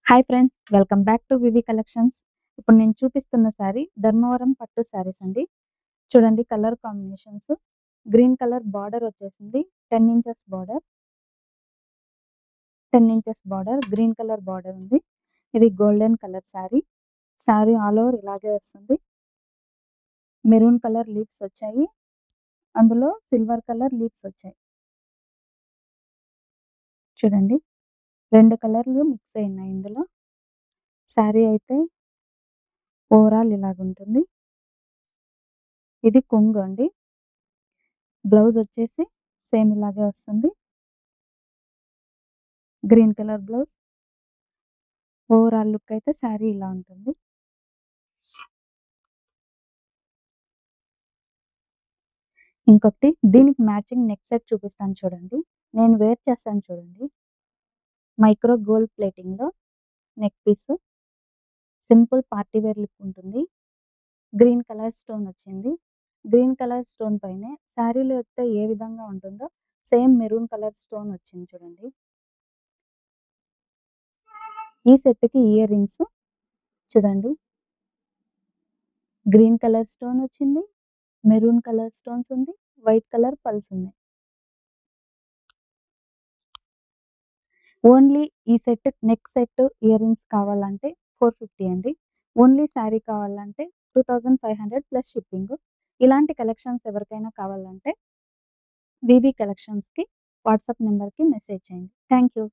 Hi friends! Welcome back to VV collections. ఇప్పుడు నేను చూపిస్తున్న శారీ ధర్మవరం పట్టు శారీస్ అండి. చూడండి colour combinations. Green colour border వచ్చేసింది. 10 inches border. 10 inches border. Green colour border ఉంది. ఇది golden colour sari. Sari all over ఇలాగే వస్తుంది. మెరూన్ కలర్ లీవ్స్ వచ్చాయి. అందులో సిల్వర్ కలర్ లీవ్స్ వచ్చాయి. చూడండి 2 కలర్లు మిక్స్ అయినాయి ఇందులో. శారీ అయితే ఓవరాల్ ఇలాగుంటుంది. ఇది కొంగు అండి. బ్లౌజ్ వచ్చేసి సేమ్ ఇలాగే వస్తుంది. Green colour blouse. Overall look అయితే శారీ ఇలా ఉంటుంది. ఇంకొకటి దీనికి మ్యాచింగ్ నెక్ సెట్ చూపిస్తాను చూడండి. నేను వేర్ చేస్తాను చూడండి. మైక్రో గోల్డ్ ప్లేటింగ్‌లో neck piece. Simple party wear look ఉంటుంది. గ్రీన్ కలర్ స్టోన్ వచ్చింది. గ్రీన్ కలర్ స్టోన్ పైనే శారీలో అయితే ఏ విధంగా ఉంటుందో సేమ్ మెరూన్ కలర్ స్టోన్ వచ్చింది చూడండి. ఈ సెట్‌కి ఇయర్ రింగ్స్ చూడండి. గ్రీన్ కలర్ స్టోన్ వచ్చింది. మెరూన్ కలర్ స్టోన్స్ ఉంది. వైట్ కలర్ పల్స్ ఉన్నాయి. ఓన్లీ ఈ set neck set ear rings కావాలంటే 450 అండి. ఓన్లీ శారీ కావాలంటే 2500 ప్లస్ షిప్పింగ్. ఇలాంటి కలెక్షన్స్ ఎవరికైనా కావాలంటే వివి కలెక్షన్స్‌కి వాట్సాప్ నంబర్‌కి మెసేజ్ చేయండి. Thank you.